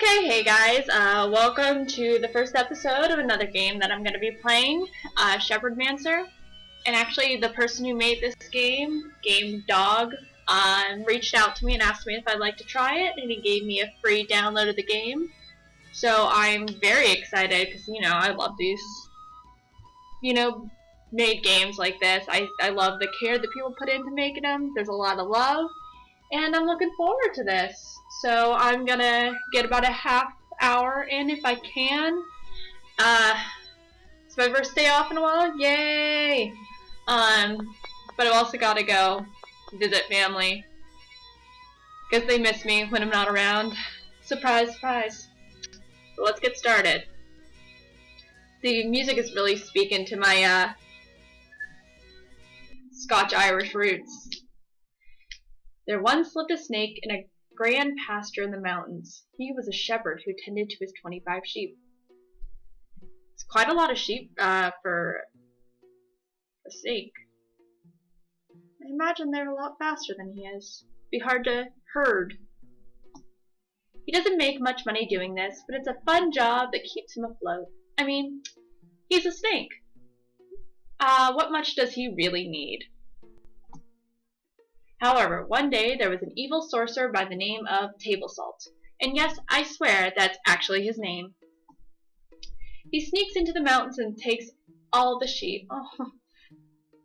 Okay, hey guys, welcome to the first episode of another game that I'm going to be playing, Shepherdmancer. And actually, the person who made this game, Game Dog, reached out to me and asked me if I'd like to try it, and he gave me a free download of the game. So I'm very excited, because, I love these, made games like this. I love the care that people put into making them. There's a lot of love, and I'm looking forward to this. So I'm gonna get about a half hour in if I can. It's my first day off in a while, yay! But I've also gotta go visit family, because they miss me when I'm not around. Surprise, surprise. So let's get started. The music is really speaking to my, Scotch-Irish roots. There once lived a snake in a grand pasture in the mountains. He was a shepherd who tended to his 25 sheep. It's quite a lot of sheep for a snake. I imagine they're a lot faster than he is. Be hard to herd. He doesn't make much money doing this, but it's a fun job that keeps him afloat. I mean, he's a snake. What much does he really need? However, one day there was an evil sorcerer by the name of Table Salt. And yes, I swear that's actually his name. He sneaks into the mountains and takes all the sheep.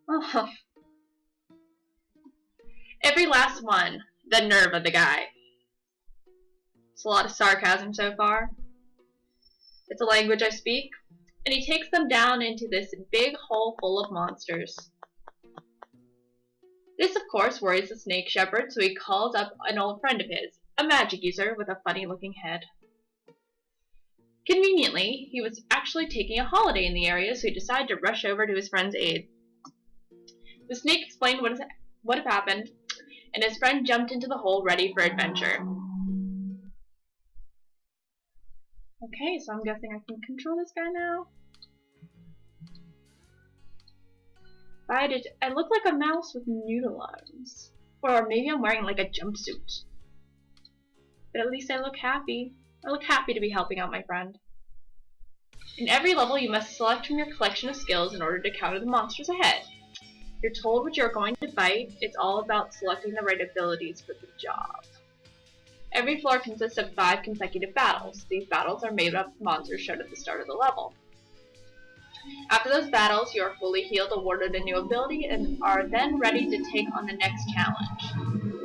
Oh. Every last one. The nerve of the guy. It's a lot of sarcasm so far. It's a language I speak. And he takes them down into this big hole full of monsters. This, of course, worries the snake shepherd, so he calls up an old friend of his, a magic user with a funny-looking head. Conveniently, he was actually taking a holiday in the area, so he decided to rush over to his friend's aid. The snake explained what had happened, and his friend jumped into the hole ready for adventure. Okay, so I'm guessing I can control this guy now. I look like a mouse with noodle arms. Or maybe I'm wearing like a jumpsuit. But at least I look happy. I look happy to be helping out my friend. In every level you must select from your collection of skills in order to counter the monsters ahead. You're told what you're going to fight. It's all about selecting the right abilities for the job. Every floor consists of 5 consecutive battles. These battles are made up of monsters shown at the start of the level. After those battles, you are fully healed, awarded a new ability, and are then ready to take on the next challenge.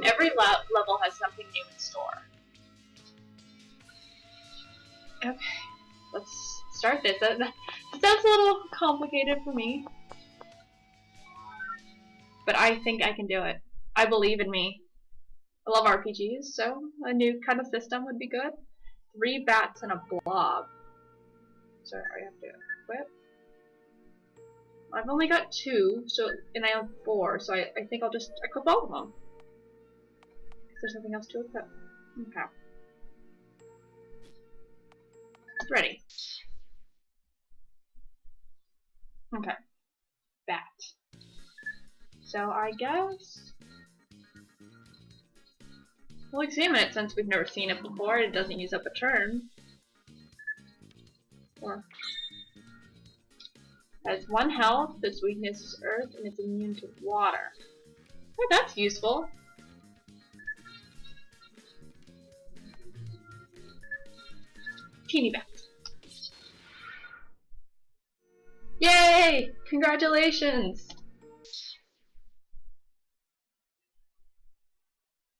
Every level has something new in store. Okay, let's start this. That sounds a little complicated for me. But I think I can do it. I believe in me. I love RPGs, so a new kind of system would be good. 3 bats and a blob. So I have to equip. I've only got 2, and I have 4, so I think I'll just equip all of them. There's nothing else to equip. Okay. Ready. Okay. Bat. So I guess we'll examine it since we've never seen it before. It doesn't use up a turn. Or has 1 health, its weakness is earth, and it's immune to water. Oh, that's useful. Teeny bat. Yay! Congratulations!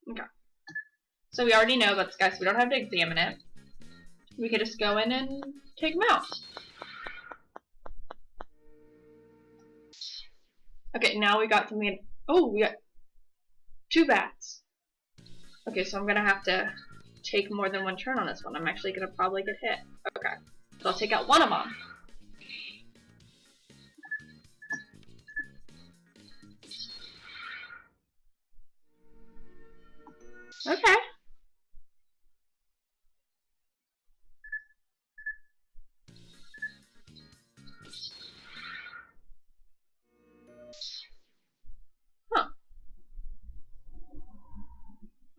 Okay. So we already know about this guy, so we don't have to examine it. We could just go in and take him out. Okay, now we got something. Oh, we got 2 bats. Okay, so I'm gonna have to take more than 1 turn on this one. I'm actually gonna probably get hit. Okay, so I'll take out 1 of them. Okay.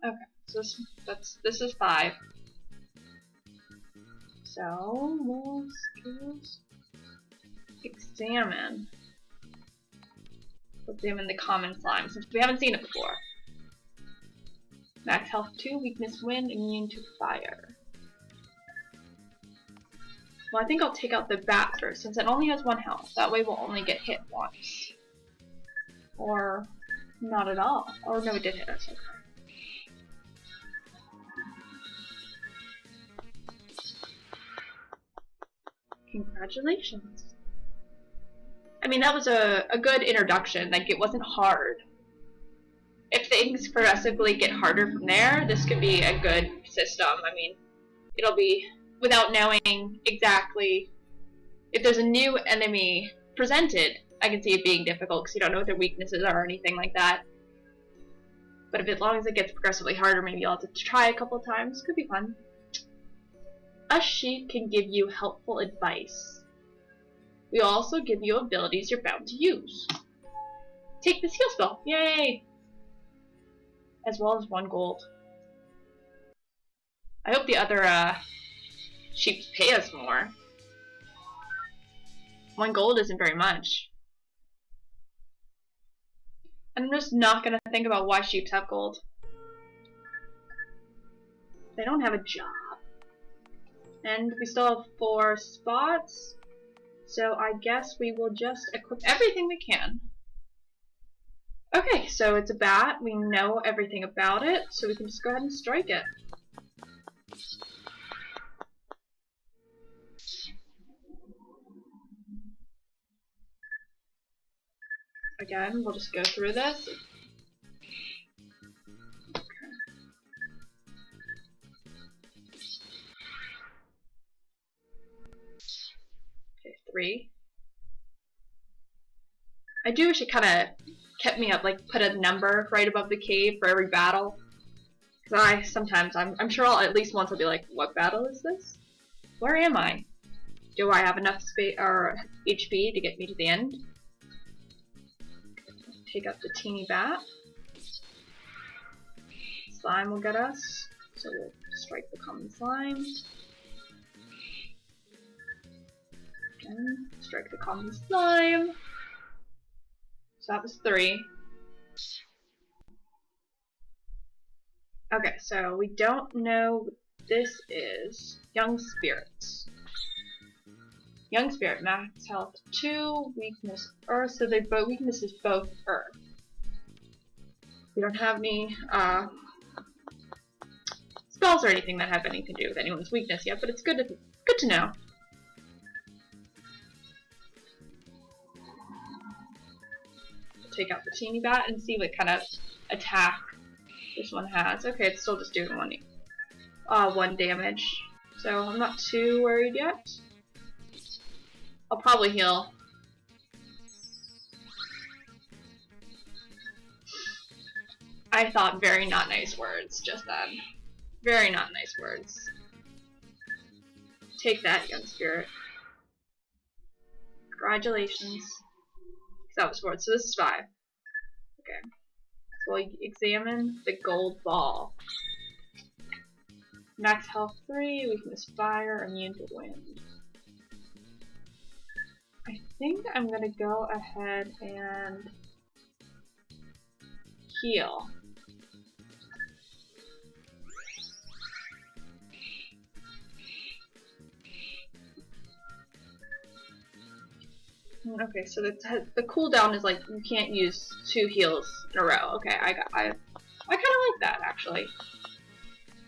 Okay, so this is 5. So, more skills. Examine. Examine the common slime, since we haven't seen it before. Max health 2, weakness wind, immune to fire. Well, I think I'll take out the bat first, since it only has 1 health. That way we'll only get hit once. Or not at all. Or no, it did hit us. Okay. Congratulations. I mean, that was a good introduction. Like, it wasn't hard. If things progressively get harder from there, this could be a good system. I mean, it'll be without knowing exactly if there's a new enemy presented. I can see it being difficult because you don't know what their weaknesses are or anything like that. But if as long as it gets progressively harder, maybe I'll have to try a couple of times. Could be fun. A sheep can give you helpful advice. We also give you abilities you're bound to use. Take this heal spell. Yay! As well as 1 gold. I hope the other sheep pay us more. 1 gold isn't very much. I'm just not gonna think about why sheep have gold. They don't have a job. And we still have 4 spots. So I guess we will just equip everything we can. Okay, so it's a bat. We know everything about it, so we can just go ahead and strike it. Again, we'll just go through this. Okay, 3. I do wish it kind of kept me up, like put a number right above the cave for every battle. Because sometimes, I'm sure at least once I'll be like, what battle is this? Where am I? Do I have enough space or HP to get me to the end? Take out the teeny bat. Slime will get us, so we'll strike the common slime. Again, strike the common slime. So that was 3. Okay, so we don't know what this is. Young Spirits. Young Spirit, max health 2, weakness Earth, so they both weakness is both Earth. We don't have any spells or anything that have anything to do with anyone's weakness yet, but it's good to know. Take out the teeny bat and see what kind of attack this one has. Okay, it's still just doing 1 damage, so I'm not too worried yet. I'll probably heal. I thought very not nice words just then. Very not nice words. Take that, young spirit. Congratulations. That was 4, so this is 5. Okay. So we'll examine the gold ball. Max health 3, weakness fire, immune to wind. I think I'm gonna go ahead and heal. Okay, so the cooldown is like you can't use 2 heals in a row. Okay, I kind of like that actually.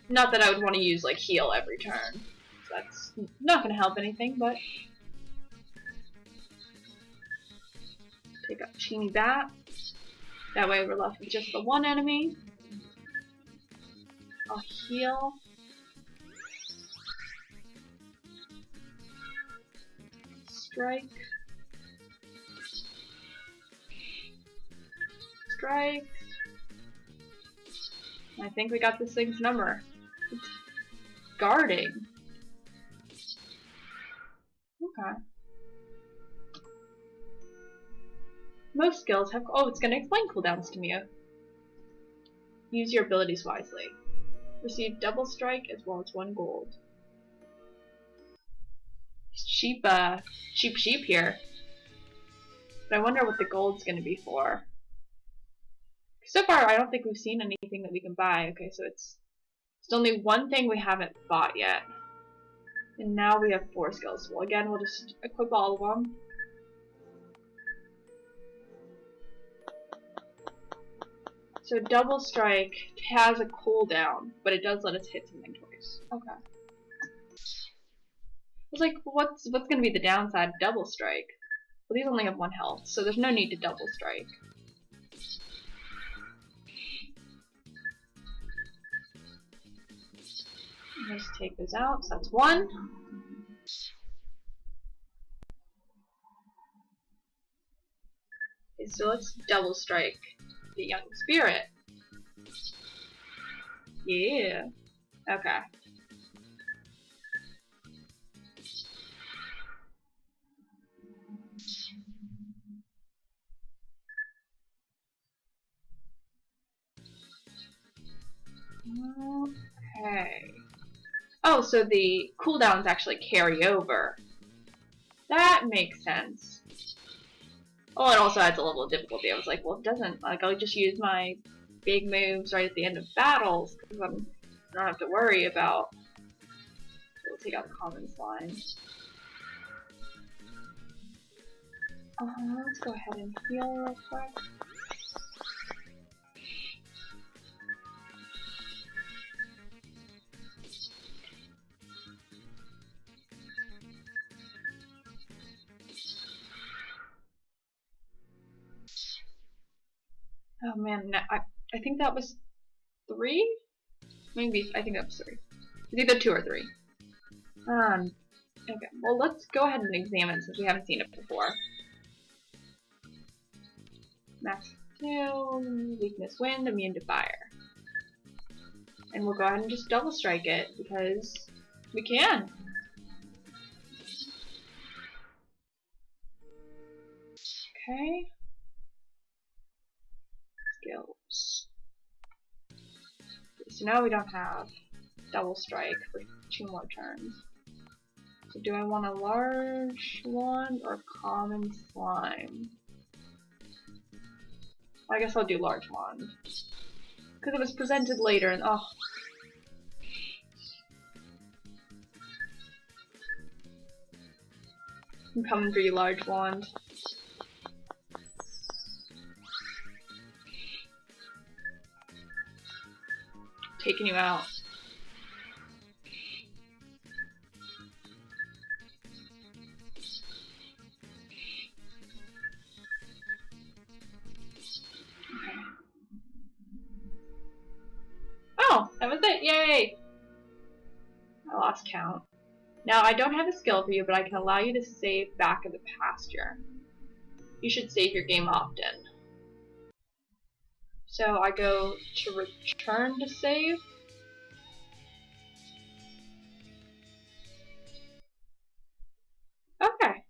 Not that I would want to use like heal every turn. That's not gonna help anything, but take out Teeny Bat. That way we're left with just the 1 enemy. I'll heal. Strike. Strike. I think we got this thing's number. It's guarding. Okay. Most skills have. Oh, it's gonna explain cooldowns to me. Use your abilities wisely. Receive double strike as well as 1 gold. sheep here. But I wonder what the gold's gonna be for. So far, I don't think we've seen anything that we can buy. Okay, so it's only one thing we haven't bought yet. And now we have 4 skills. Well, again, we'll just equip all of them. So double strike has a cooldown, but it does let us hit something twice. Okay. I was like, what's gonna be the downside of double strike? Well, these only have 1 health, so there's no need to double strike. Let's take those out, so that's 1. Okay, so let's double strike the young spirit. Yeah. Okay. Okay. Oh, so the cooldowns actually carry over. That makes sense. Oh, it also adds a level of difficulty. I was like, well, it doesn't. Like, I'll just use my big moves right at the end of battles, because I don't have to worry about... We'll take out the common slime. Let's go ahead and heal real quick. Oh man, no, I think that was 3? Maybe, I think that was 3. It's either 2 or 3. Okay, well let's go ahead and examine since we haven't seen it before. Max 2, weakness wind, immune to fire. And we'll go ahead and just double strike it because we can. Okay. Skills. So now we don't have double strike for 2 more turns. So do I want a large one or common slime? Well, I guess I'll do large one. Because it was presented later and oh. I'm coming for you, large wand. Taking you out. Okay. Oh, that was it! Yay! I lost count. Now, I don't have a skill for you, but I can allow you to save back in the pasture. You should save your game often. So I go to return to save. Okay.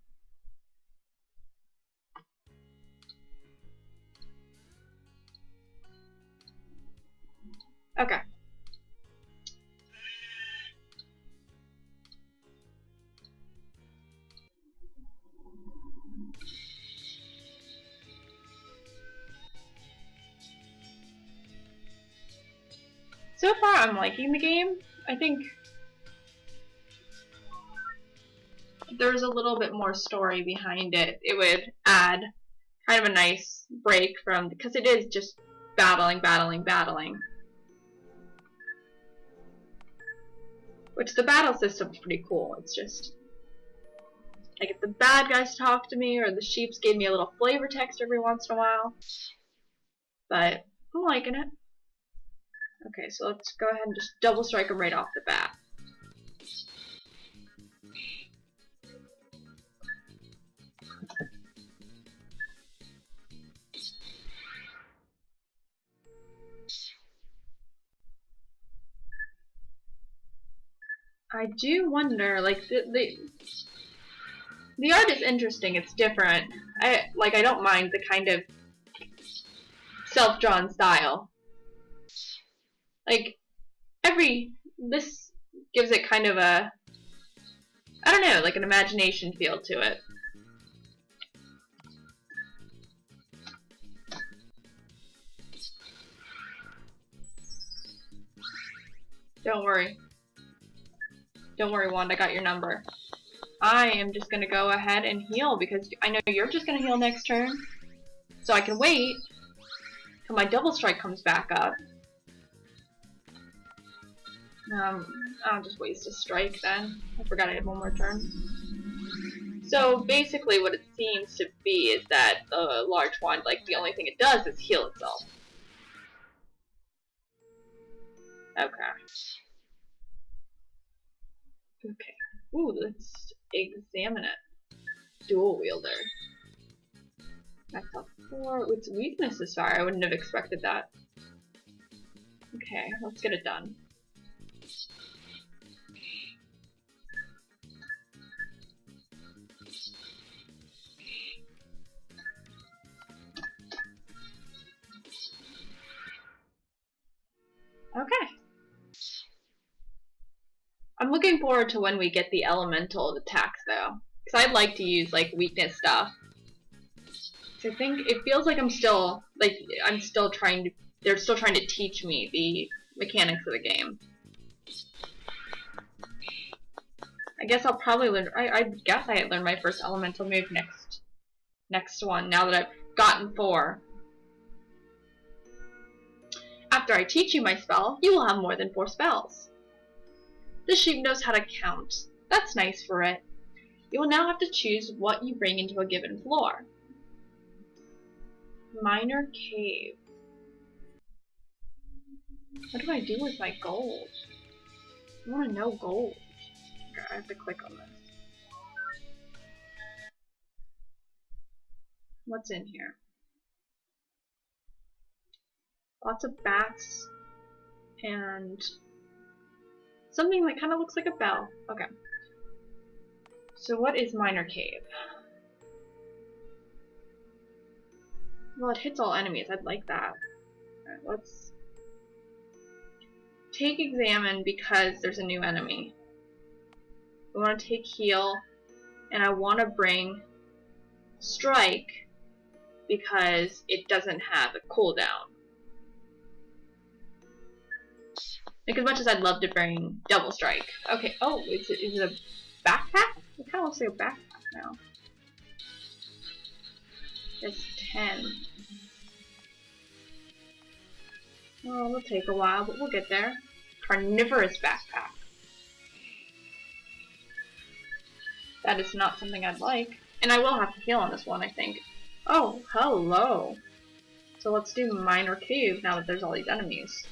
Okay. So far, I'm liking the game. I think if there was a little bit more story behind it, it would add kind of a nice break from, because it is just battling. Which the battle system's pretty cool. It's just, like if the bad guys talk to me or the sheeps gave me a little flavor text every once in a while. But I'm liking it. Okay, so let's go ahead and just double strike him right off the bat. I do wonder, like, the art is interesting, it's different. I don't mind the kind of self-drawn style. Like, this gives it kind of a I don't know, like an imagination feel to it. Don't worry. Don't worry, Wand, I got your number. I am just gonna go ahead and heal because I know you're just gonna heal next turn. So I can wait till my double strike comes back up. I'll just waste a strike then. I forgot I had one more turn. So basically what it seems to be is that the large wand, like the only thing it does is heal itself. Okay. Okay. Ooh, let's examine it. Dual wielder. Max health 4. Its weakness is fire. I wouldn't have expected that. Okay, let's get it done. Okay. I'm looking forward to when we get the elemental attacks though, because I'd like to use like weakness stuff. So I think it feels like they're still trying to teach me the mechanics of the game. I guess I'll probably learn. I guess I had learned my first elemental move next one. Now that I've gotten 4. After I teach you my spell, you will have more than 4 spells. The sheep knows how to count. That's nice for it. You will now have to choose what you bring into a given floor. Minor cave. What do I do with my gold? I want to know gold. Okay, I have to click on this. What's in here? Lots of bats and something that kind of looks like a bell. Okay. So what is Minor Cave? Well, it hits all enemies. I'd like that. Alright, let's take Examine because there's a new enemy. I want to take Heal, and I want to bring Strike because it doesn't have a cooldown. Like, as much as I'd love to bring Double Strike. Okay, oh, is it a backpack? It kind of looks like a backpack now. It's 10. Well, it'll take a while, but we'll get there. Carnivorous backpack. That is not something I'd like. And I will have to heal on this one, I think. Oh, hello. So let's do Minor Cave now that there's all these enemies.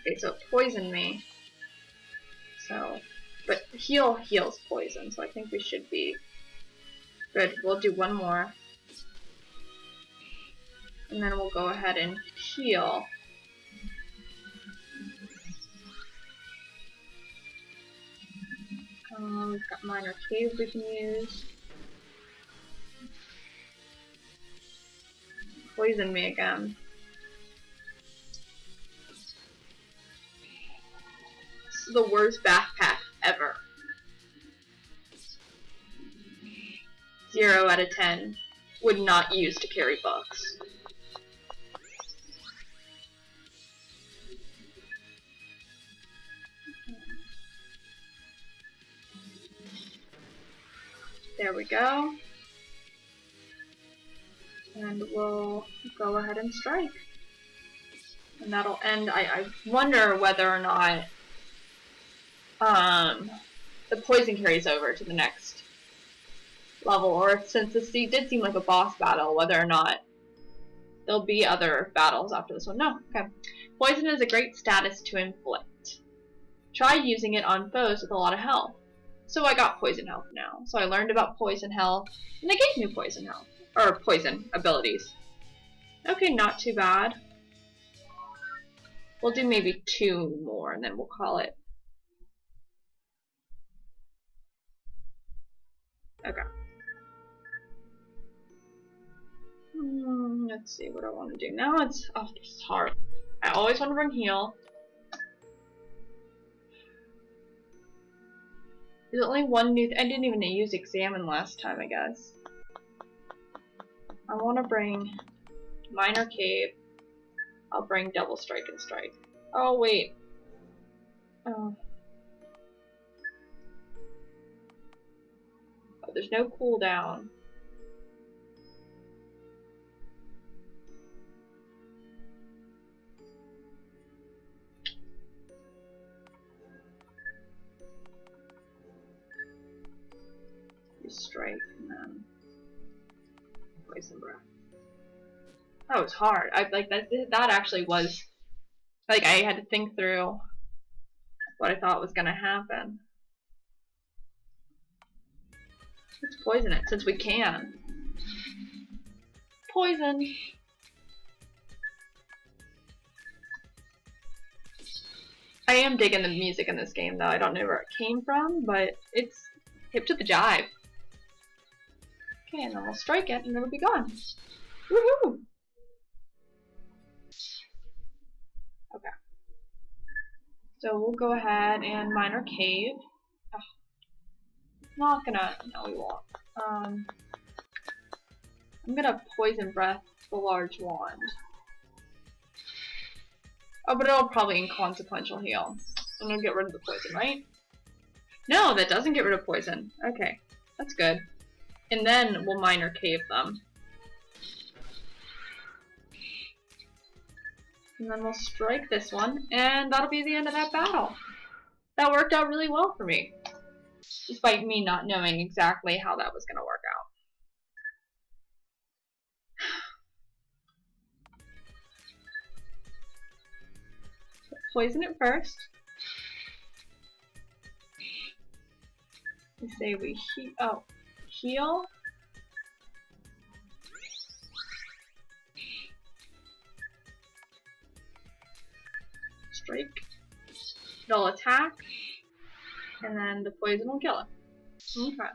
Okay, so it poisoned me. So, but heal heals poison, so I think we should be good. We'll do one more. And then we'll go ahead and heal. We've got Minor Cave we can use. Poison me again. This is the worst backpack ever. 0 out of 10. Would not use to carry books. There we go. And we'll go ahead and strike. And that'll end. I wonder whether or not the poison carries over to the next level, or if, since this did seem like a boss battle, whether or not there'll be other battles after this one. No, okay. Poison is a great status to inflict. Try using it on foes with a lot of health. So I got poison health now. So I learned about poison health, and they gave me poison health. Or poison abilities. Okay, not too bad. We'll do maybe 2 more, and then we'll call it. Okay. Let's see what I want to do. Now it's, oh, this is hard. I always want to bring heal. There's only one new I didn't even use Examine last time, I guess. I want to bring Minor Cave. I'll bring Double Strike and Strike. Oh, wait. Oh. Oh, there's no cooldown. Strike and then Poison Breath. That was hard. I like that actually was like I had to think through what I thought was gonna happen. Let's poison it since we can. Poison. I am digging the music in this game though. I don't know where it came from, but it's hip to the jive. Okay, and then we'll strike it, and it'll be gone. Woohoo! Okay. So we'll go ahead and Minor Cave. Not gonna. No, we won't. I'm gonna Poison Breath the large wand. Oh, but it'll probably inconsequential heal. I'm gonna get rid of the poison, right? No, that doesn't get rid of poison. Okay, that's good. And then we'll Minor Cave them. And then we'll strike this one, and that'll be the end of that battle. That worked out really well for me. Despite me not knowing exactly how that was going to work out. Poison it first. We say we heal. Strike. It'll attack. And then the poison will kill it. Okay.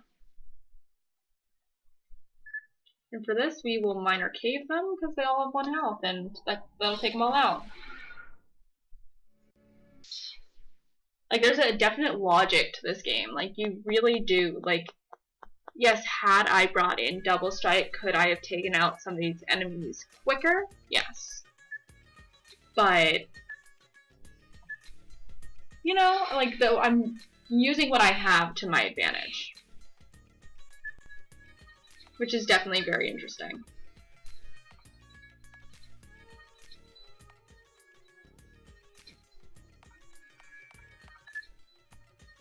And for this, we will Minor Cave them because they all have 1 health, and that'll take them all out. Like, there's a definite logic to this game. Like, you really do. Like, yes, had I brought in Double Strike, could I have taken out some of these enemies quicker? Yes. But, you know, like, though I'm using what I have to my advantage. Which is definitely very interesting.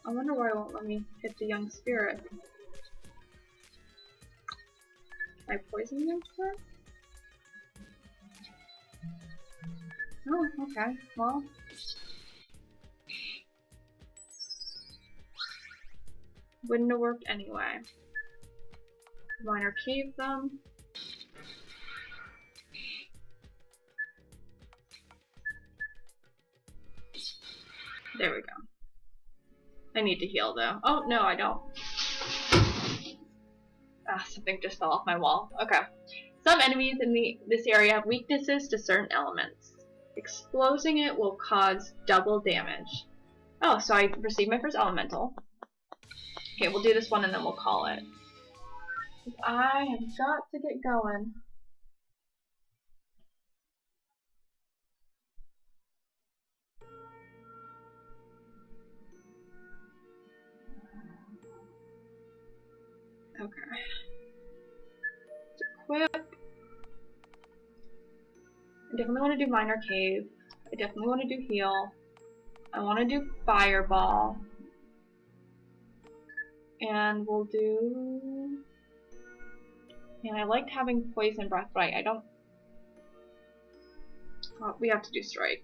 I wonder why it won't let me hit the young spirit. Can I poison the young spirit? Oh, okay. Well. Wouldn't have worked anyway. Minor Cave them. There we go. I need to heal though. Oh, no, I don't. Ah, something just fell off my wall. Okay. Some enemies in this area have weaknesses to certain elements. Exploding it will cause double damage. Oh, so I received my first elemental. Okay, we'll do this one and then we'll call it. I have got to get going. Okay. Equip. I definitely want to do Minor Cave. I definitely want to do Heal. I want to do Fireball. And we'll do... And I liked having Poison Breath, but I don't... Oh, we have to do Strike.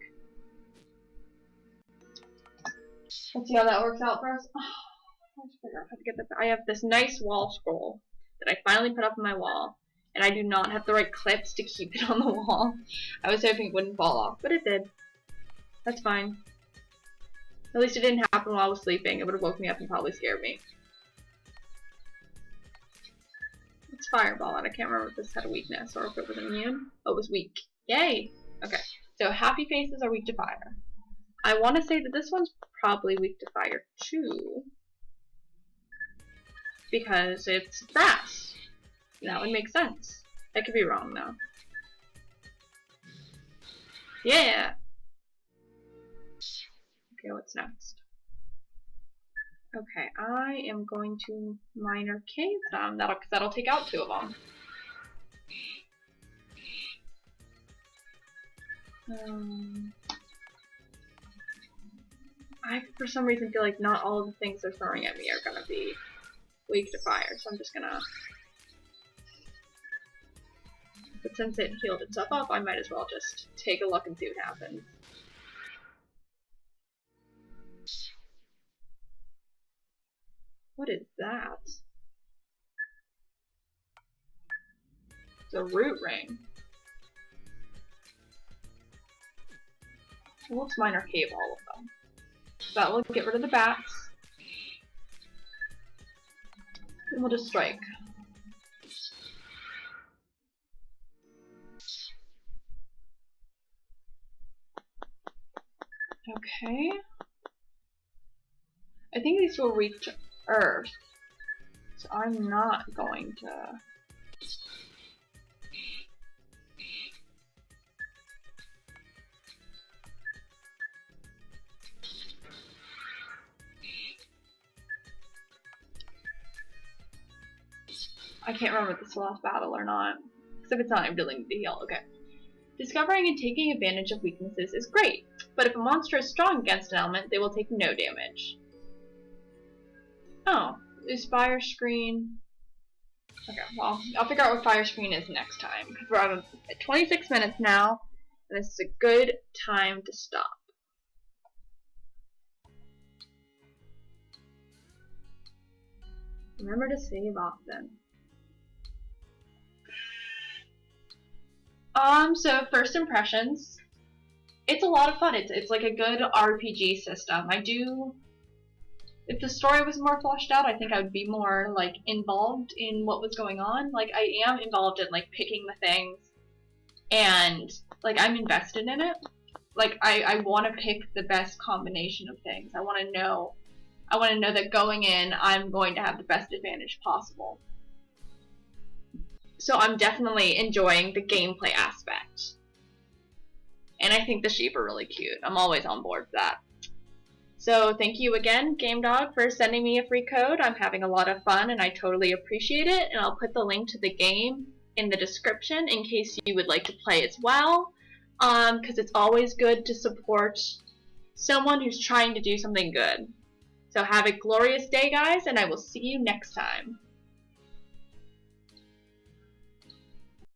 Let's see how that works out for us. I just figure out how to get that. I have this nice wall scroll that I finally put up on my wall, and I do not have the right clips to keep it on the wall. I was hoping it wouldn't fall off, but it did. That's fine. At least it didn't happen while I was sleeping. It would have woke me up and probably scared me. Let's Fireball it. I can't remember if this had a weakness or if it was immune. Oh, it was weak. Yay! Okay, so Happy Faces are weak to fire. I want to say that this one's probably weak to fire too. because it's brass. That would make sense. I could be wrong though. Yeah! Okay, what's next? Okay, I am going to minor cave them. That'll take out 2 of them. I, for some reason, feel like not all of the things they're throwing at me are gonna be weak to fire, so I'm just gonna... But since it healed itself up, I might as well just take a look and see what happens. What is that? It's a root ring. Well, let's minor cave all of them. That will get rid of the bats. And we'll just strike. Okay. I think these will reach Earth. So I'm not going to... I can't remember if this is the last battle or not. Because if it's not, I'm dealing with the heal. Okay. Discovering and taking advantage of weaknesses is great, but if a monster is strong against an element, they will take no damage. Oh, is fire screen... Okay, well, I'll figure out what fire screen is next time, because we're at 26 minutes now, and this is a good time to stop. Remember to save often. So first impressions, it's a lot of fun. It's like a good RPG system. If the story was more fleshed out, I think I would be more, like, involved in what was going on. Like, I am involved in, like, picking the things, and, like, I'm invested in it. Like, I want to pick the best combination of things. I want to know that going in, I'm going to have the best advantage possible. So I'm definitely enjoying the gameplay aspect. And I think the sheep are really cute. I'm always on board for that. So thank you again, GameDog, for sending me a free code. I'm having a lot of fun and I totally appreciate it. And I'll put the link to the game in the description in case you would like to play as well. Because it's always good to support someone who's trying to do something good. So have a glorious day, guys, and I will see you next time.